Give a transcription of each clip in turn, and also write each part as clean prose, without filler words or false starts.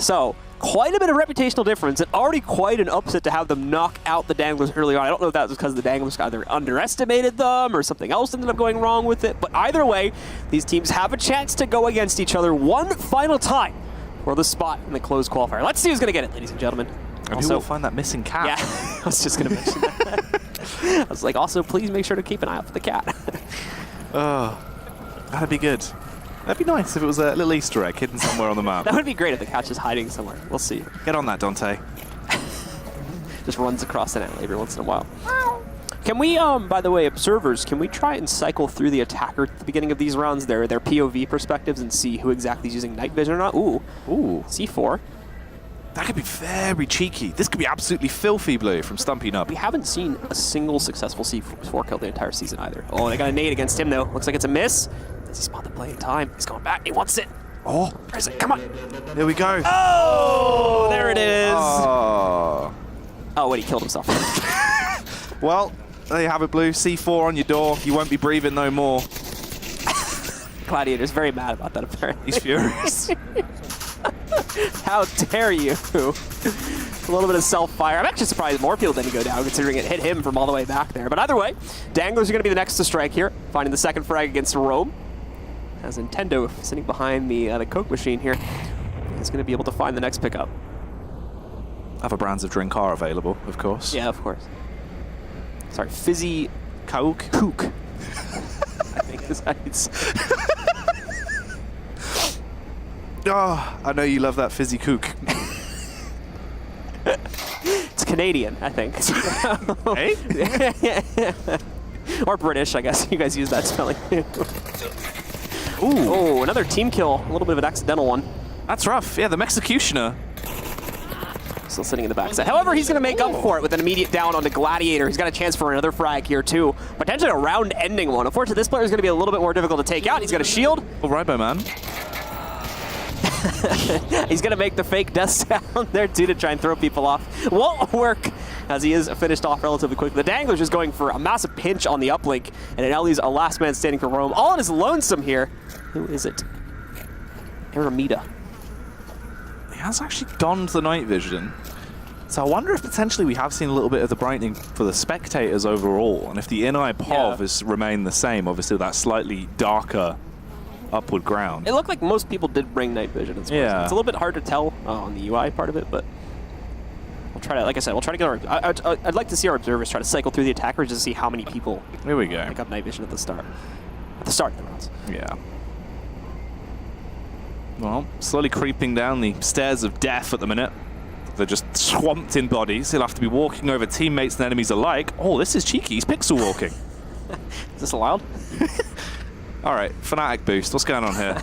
So, quite a bit of reputational difference, and already quite an upset to have them knock out the Danglers early on. I don't know if that was because the Danglers either underestimated them or something else ended up going wrong with it, but either way, these teams have a chance to go against each other one final time for the spot in the closed qualifier. Let's see who's going to get it, ladies and gentlemen. And who will find that missing cat? Yeah, I was just going to mention that. I was like, also, please make sure to keep an eye out for the cat. Oh, that'd be good. That'd be nice if it was a little Easter egg hidden somewhere on the map. That would be great if the cat's just hiding somewhere. We'll see. Get on that, Dante. Just runs across an alley every once in a while. Can we, by the way, observers, can we try and cycle through the attacker at the beginning of these rounds, their POV perspectives, and see who exactly is using night vision or not? Ooh, C4. That could be very cheeky. This could be absolutely filthy blue from Stumpy Nub. We haven't seen a single successful C4 kill the entire season either. Oh, they got a nade against him, though. Looks like it's a miss. Does he spot the play in time? He's going back. He wants it. Oh, where is it? Come on. Here we go. Oh, there it is. Oh, wait, he killed himself. Well, there you have it, Blue. C4 on your door. You won't be breathing no more. Gladiator's very mad about that, apparently. He's furious. How dare you? A little bit of self-fire. I'm actually surprised more people didn't go down, considering it hit him from all the way back there. But either way, Danglers are going to be the next to strike here, finding the second frag against Rome. As Nintendo sitting behind the Coke machine here, is going to be able to find the next pickup. Other brands of drink are available, of course. Yeah, of course. Sorry, Fizzy Coke. Kook. I think is how you'd say. Oh, I know you love that Fizzy Kook. It's Canadian, I think. Hey? Or British, I guess. You guys use that spelling. Ooh. Oh, another team kill. A little bit of an accidental one. That's rough. Yeah, the Executioner. Still sitting in the backside. However, he's going to make up for it with an immediate down on the Gladiator. He's got a chance for another frag here, too. Potentially a round-ending one. Unfortunately, this player is going to be a little bit more difficult to take out. He's got a shield. Oh, Ribo, man. He's going to make the fake death sound there, too, to try and throw people off. Won't work, as he is finished off relatively quick. The Danglers just going for a massive pinch on the uplink, and it now leaves a last man standing for Rome. All on his lonesome here. Who is it? Aramida. He has actually donned the night vision. So I wonder if potentially we have seen a little bit of the brightening for the spectators overall, and if the in-eye POV has remained the same, obviously that slightly darker upward ground. It looked like most people did bring night vision. It's a little bit hard to tell on the UI part of it, but we'll try to, like I said, we'll try to get our... I'd like to see our observers try to cycle through the attackers just to see how many people Here we go. pick up night vision at the start. At the start of the rounds. Yeah. Well, slowly creeping down the stairs of death at the minute. They're just swamped in bodies. He'll have to be walking over teammates and enemies alike. Oh, this is cheeky. He's pixel walking. Is this allowed? All right, Fnatic boost. What's going on here?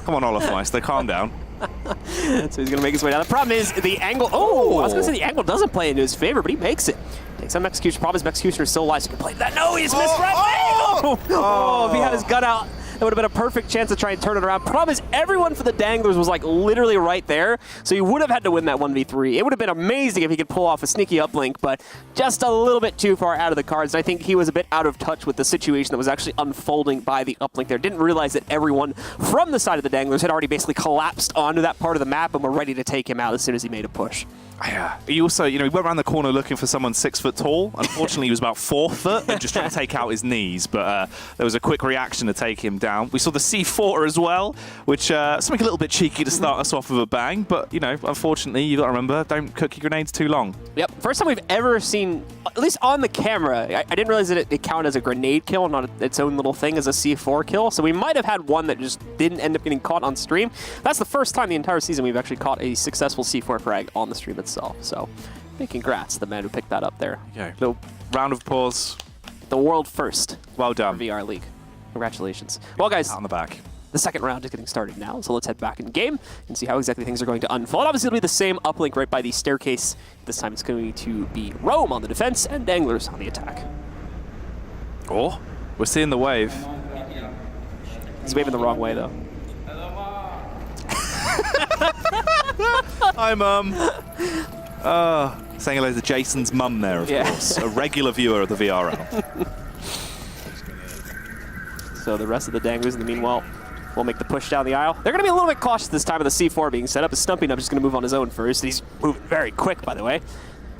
Come on, Olafmeister, calm down. So he's going to make his way down. The problem is the angle. Oh, I was going to say the angle doesn't play into his favor, but he makes it. Takes some execution. Problem is Executioner is still alive, so he can play that. No, he's missed right. Oh, if he had his gun out, that would have been a perfect chance to try and turn it around. Problem is, everyone for the Danglers was like literally right there, so he would have had to win that 1v3. It would have been amazing if he could pull off a sneaky uplink, but just a little bit too far out of the cards. And I think he was a bit out of touch with the situation that was actually unfolding by the uplink there. Didn't realize that everyone from the side of the Danglers had already basically collapsed onto that part of the map and were ready to take him out as soon as he made a push. Yeah. He also, he went around the corner looking for someone 6 foot tall. Unfortunately, he was about 4 foot and just trying to take out his knees. But there was a quick reaction to take him down. We saw the C4 as well, which something a little bit cheeky to start us off with a bang. But, unfortunately, you got to remember, don't cook your grenades too long. Yep. First time we've ever seen, at least on the camera, I didn't realize that it counted as a grenade kill, not its own little thing as a C4 kill. So we might have had one that just didn't end up getting caught on stream. That's the first time the entire season we've actually caught a successful C4 frag on the stream itself. So, big congrats to the man who picked that up there. Okay, little round of applause. The world first. Well done. VR League. Congratulations. Well, guys, on the back. The second round is getting started now, so let's head back in game and see how exactly things are going to unfold. Obviously, it'll be the same uplink right by the staircase. This time it's going to be Rome on the defense and Danglers on the attack. Oh, we're seeing the wave. He's waving the wrong way, though. Hi, Mum. Saying hello to Jason's mum there, of course. A regular viewer of the VR round. So the rest of the Danglers, in the meanwhile, will make the push down the aisle. They're going to be a little bit cautious this time with the C4 being set up. As Stumpy Nub just going to move on his own first. He's moving very quick, by the way.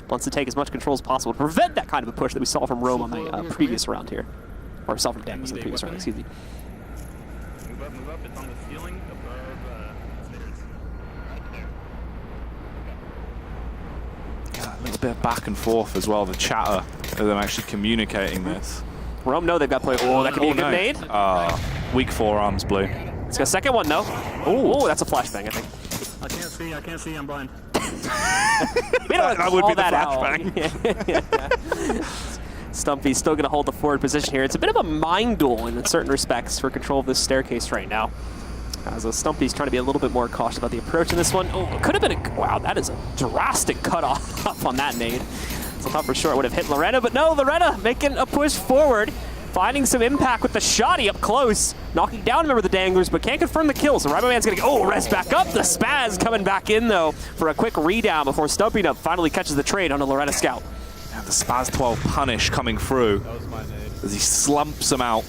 Wants to take as much control as possible to prevent that kind of a push that we saw from Rome on the previous round here. Or saw from Danglers on the previous round, excuse me. Move up. It's on the ceiling above stairs. Right there. A little bit of back and forth as well, the chatter of them actually communicating this. Rome know they've got play. Oh, that could be a good nade. Weak forearms, Blue. It's got a second one, no. Oh, that's a flashbang, I think. I can't see, I'm blind. We don't that would be the flashbang. Stumpy's still going to hold the forward position here. It's a bit of a mind duel in certain respects for control of this staircase right now. As Stumpy's trying to be a little bit more cautious about the approach in this one. Oh, it could have been a... Wow, that is a drastic cutoff on that nade. So I thought for sure it would have hit Lorena, but no, Lorena making a push forward, finding some impact with the shotty up close, knocking down a member of the Danglers, but can't confirm the kill. So Raibo Man's going to go, res back up. The Spaz coming back in, though, for a quick redown before Stumpy Nub finally catches the trade on a Lorena Scout. And the Spaz 12 punish coming through as he slumps them out.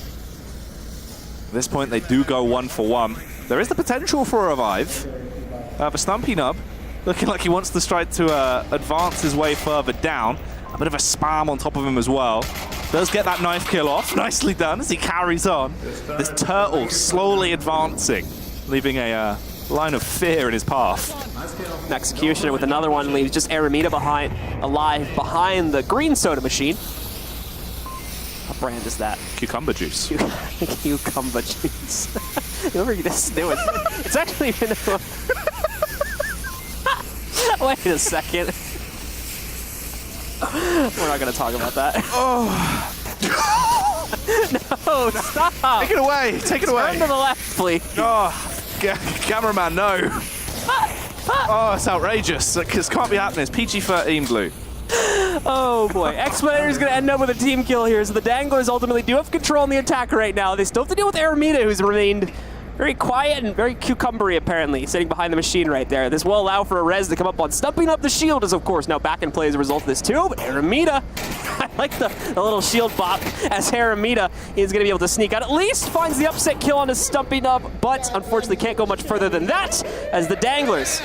At this point, they do go 1 for 1. There is the potential for a revive. For Stumpy Nub, looking like he wants the strike to advance his way further down. A bit of a spam on top of him as well. Does get that knife kill off. Nicely done as he carries on. This turtle slowly advancing, leaving a line of fear in his path. An executioner with another one leaves just Aramita alive behind the green soda machine. What brand is that? Cucumber juice. Cucumber juice. Whoever you just do it. It's actually been Wait a second. We're not going to talk about that. Oh. No, stop. Take it away. Take it away. Turn to the left, please. Oh, cameraman, no. Oh, it's outrageous. This can't be happening. It's PG-13, Blue. Oh boy, Expediter's gonna end up with a team kill here, so the Danglers ultimately do have control on the attack right now. They still have to deal with Aramita, who's remained very quiet and very cucumbery, apparently, sitting behind the machine right there. This will allow for a res to come up on. Stumping up the shield is, of course, now back in play as a result of this, too. But Aramita, I like the little shield bop as Aramita is going to be able to sneak out. At least finds the upset kill on his Stumpy Nub, but unfortunately can't go much further than that as the Danglers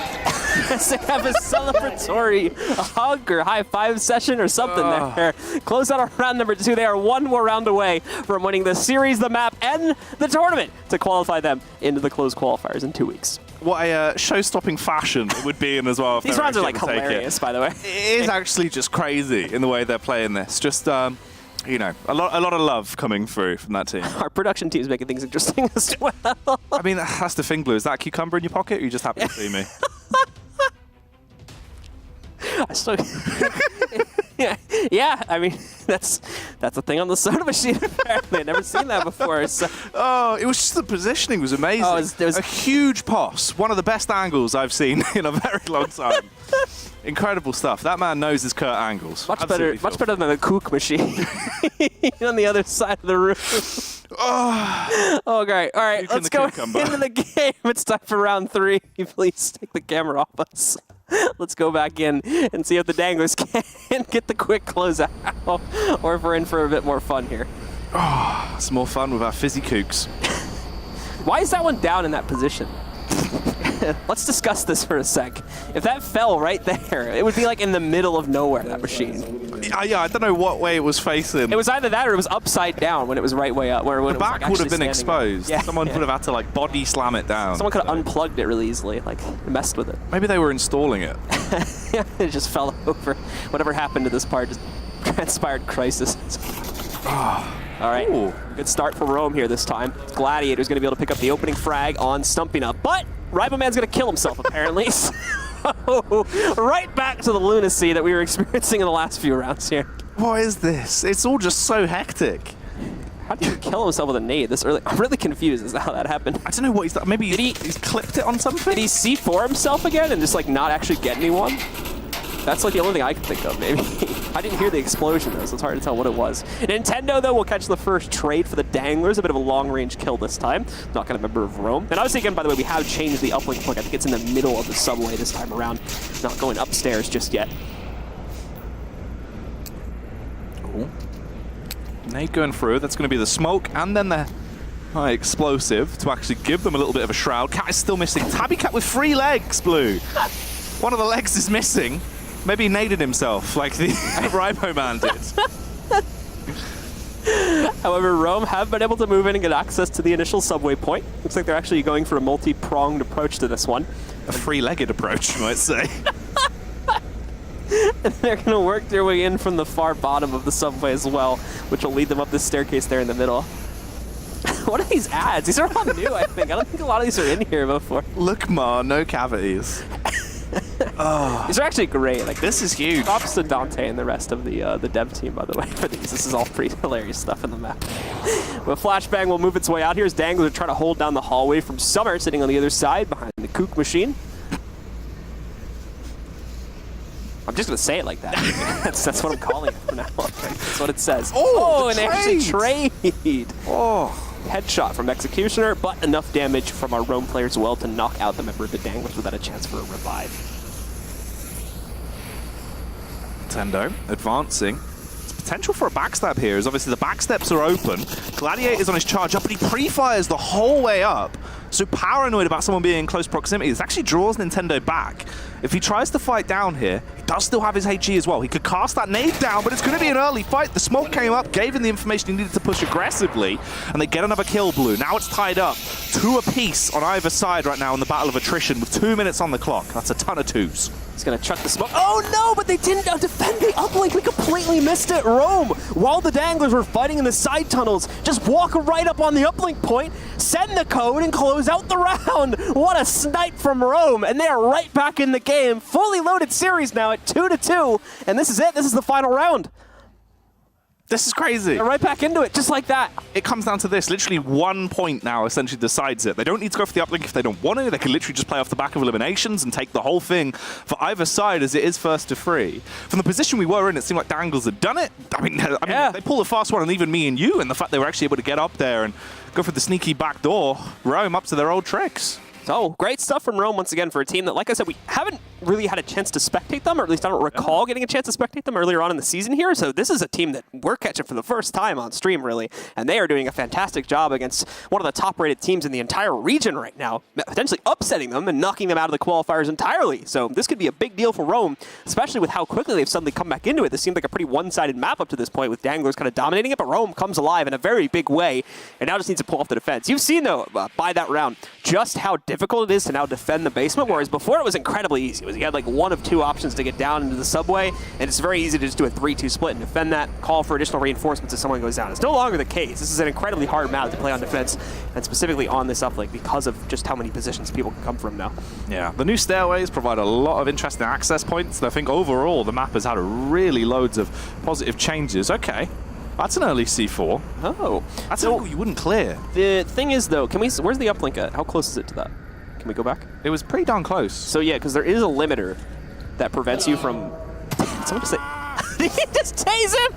as they have a celebratory hug or high five session or something there. Close out our round number 2. They are one more round away from winning the series, the map, and the tournament to qualify them into the closed qualifiers in 2 weeks. What a show-stopping fashion it would be in as well. These rounds are like hilarious, by the way. It is actually just crazy in the way they're playing this. Just, you know, a lot of love coming through from that team. Our production team's making things interesting as well. I mean, that's the thing, Blue. Is that a cucumber in your pocket, or are you just happy to see me? I still... yeah, I mean, that's a thing on the soda machine, apparently. I've never seen that before. So. Oh, it was just the positioning was amazing. Oh, it was a huge pos. One of the best angles I've seen in a very long time. Incredible stuff. That man knows his Kurt angles. Much better than the kook machine on the other side of the room. Oh, great. All right, let's go into the game. It's time for round 3. Please take the camera off us. Let's go back in and see if the Danglers can get the quick closeout, or if we're in for a bit more fun here. Oh, it's more fun with our fizzy kooks. Why is that one down in that position? Let's discuss this for a sec. If that fell right there, it would be like in the middle of nowhere, that machine. Yeah, I don't know what way it was facing. It was either that or it was upside down when it was right way up. Where the back would have been exposed. Yeah, Someone would have had to like body slam it down. Someone could have unplugged it really easily, like messed with it. Maybe they were installing it. Yeah, it just fell over. Whatever happened to this part just transpired crisis. All right, good start for Rome here this time. Gladiator's going to be able to pick up the opening frag on Stumpy Nub, but Raibo Man's going to kill himself, apparently. So, right back to the lunacy that we were experiencing in the last few rounds here. What is this? It's all just so hectic. How did he kill himself with a nade this early? I'm really confused as to how that happened. I don't know what he's done. Maybe he's clipped it on something? Did he C4 himself again and just like not actually get anyone? That's like the only thing I can think of, maybe. I didn't hear the explosion, though, so it's hard to tell what it was. Nintendo, though, will catch the first trade for the Danglers. A bit of a long-range kill this time. Not going to member of Rome. And obviously, again, by the way, we have changed the uplink plug. I think it's in the middle of the subway this time around. Not going upstairs just yet. Cool. Nade going through. That's going to be the smoke, and then the high explosive to actually give them a little bit of a shroud. Cat is still missing. Tabby Cat with 3 legs, Blue. One of the legs is missing. Maybe he naded himself like the Ribo Man did. However, Rome have been able to move in and get access to the initial subway point. Looks like they're actually going for a multi-pronged approach to this one. A 3-legged approach, you might say. And they're going to work their way in from the far bottom of the subway as well, which will lead them up this staircase there in the middle. What are these ads? These are all new, I think. I don't think a lot of these are in here before. Look, Ma, no cavities. These are actually great. Like, This is huge. props to Dante and the rest of the dev team, by the way, for these. This is all pretty hilarious stuff in the map. Well, Flashbang will move its way out here as Danglers trying to hold down the hallway from Summer, sitting on the other side behind the kook machine. I'm just going to say it like that. that's what I'm calling it from now on. That's what it says. Oh, and the they actually trade. trade. Oh. Headshot from Executioner, but enough damage from our Rome player as well to knock out the member of the Danglers without a chance for a revive. Nintendo advancing. It's potential for a backstab here, as obviously the backsteps are open. Gladiator's on his charge up, but he pre-fires the whole way up. So paranoid about someone being in close proximity. This actually draws Nintendo back. If he tries to fight down here, he does still have his HE as well. He could cast that nade down, but it's going to be an early fight. The smoke came up, gave him the information he needed to push aggressively, and they get another kill, Blue. Now it's tied up. 2 apiece on either side right now in the battle of attrition with 2 minutes on the clock. That's a ton of 2s. He's going to chuck the smoke. Oh no, but they didn't defend the uplink. We completely missed it. Rome, while the Danglers were fighting in the side tunnels, just walk right up on the uplink point, send the code, and close out the round. What a snipe from Rome. And they are right back in the game. Fully loaded series now at 2-2. And this is it. This is the final round. This is crazy. They're right back into it, just like that. It comes down to this. Literally 1 point now essentially decides it. They don't need to go for the uplink if they don't want to. They can literally just play off the back of eliminations and take the whole thing for either side as it is first to 3. From the position we were in, it seemed like Danglers had done it. I mean, Yeah. they pulled a fast one, and even me and you, and the fact they were actually able to get up there and go for the sneaky back door, Rome up to their old tricks. So, great stuff from Rome once again for a team that, like I said, we haven't really had a chance to spectate them, or at least I don't recall getting a chance to spectate them earlier on in the season here. So this is a team that we're catching for the first time on stream, really. And they are doing a fantastic job against one of the top-rated teams in the entire region right now, potentially upsetting them and knocking them out of the qualifiers entirely. So this could be a big deal for Rome, especially with how quickly they've suddenly come back into it. This seemed like a pretty one-sided map up to this point with Danglers kind of dominating it, but Rome comes alive in a very big way and now just needs to pull off the defense. You've seen, though, by that round, just how difficult it is to now defend the basement, whereas before it was incredibly easy. You had like 1 of 2 options to get down into the subway, and it's very easy to just do a 3-2 split and defend that, call for additional reinforcements if someone goes down. It's no longer the case. This is an incredibly hard map to play on defense, and specifically on this uplink because of just how many positions people can come from now. Yeah, the new stairways provide a lot of interesting access points, and I think overall the map has had really loads of positive changes. Okay. That's an early C4. Oh. That's an angle you wouldn't clear. The thing is, though, where's the uplink at? How close is it to that? Can we go back? It was pretty darn close. So yeah, because there is a limiter that prevents you from... Someone just say... Did he just tase him?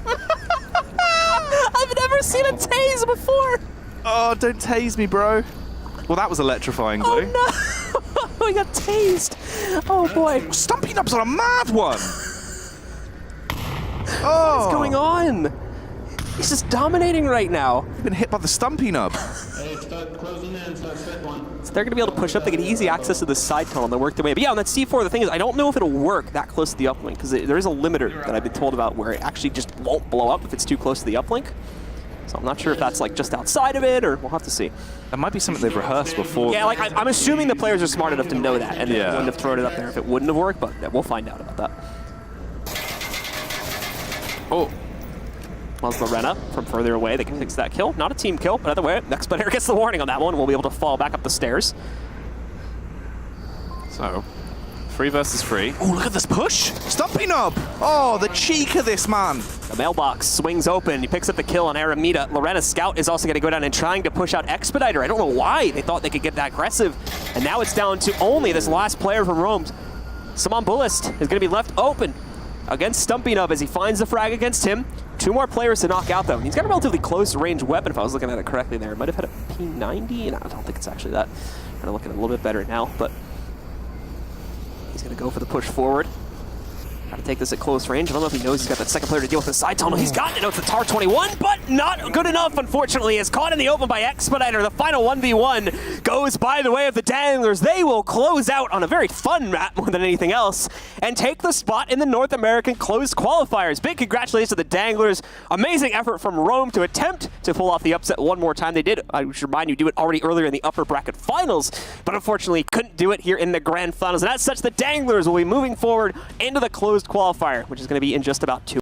I've never seen a tase before. Oh, don't tase me, bro. Well, that was electrifying, Blue. Oh no! He got tased. Oh boy. Stumping Up's on a mad one. What's going on? He's just dominating right now. You've been hit by the Stumpy Nub. Hey, start closing in, so set one. So they're going to be able to push up. They get easy access to the side tunnel and they work their way. But yeah, on that C4, the thing is, I don't know if it'll work that close to the uplink because there is a limiter that I've been told about where it actually just won't blow up if it's too close to the uplink. So I'm not sure if that's like just outside of it or we'll have to see. That might be something they've rehearsed before. Yeah, like I'm assuming the players are smart enough to know that and they Yeah. wouldn't have thrown it up there if it wouldn't have worked, but we'll find out about that. Oh. Well, Lorena from further away, they can fix that kill. Not a team kill, but either way, next player gets the warning on that one. We'll be able to fall back up the stairs. So, 3 versus 3. Oh, look at this push! Stumpy Nub! Oh, the cheek of this man! The mailbox swings open. He picks up the kill on Aramita. Lorena's scout is also going to go down and trying to push out Expediter. I don't know why they thought they could get that aggressive. And now it's down to only this last player from Rome. Simon Bullist is going to be left open against Stumpy Nub as he finds the frag against him. 2 more players to knock out, though. And he's got a relatively close range weapon, if I was looking at it correctly there. It might have had a P90, and I don't think it's actually that. I'm kind of looking a little bit better now, but he's going to go for the push forward. Gotta take this at close range. I don't know if he knows he's got that second player to deal with the side tunnel. He's got it. No, it's the TAR 21, but not good enough, unfortunately. Is caught in the open by Expediter. The final 1v1 goes by the way of the Danglers. They will close out on a very fun map more than anything else and take the spot in the North American closed qualifiers. Big congratulations to the Danglers. Amazing effort from Rome to attempt to pull off the upset one more time. They did, I should remind you, do it already earlier in the upper bracket finals, but unfortunately couldn't do it here in the grand finals. And as such, the Danglers will be moving forward into the closed qualifier, which is going to be in just about 2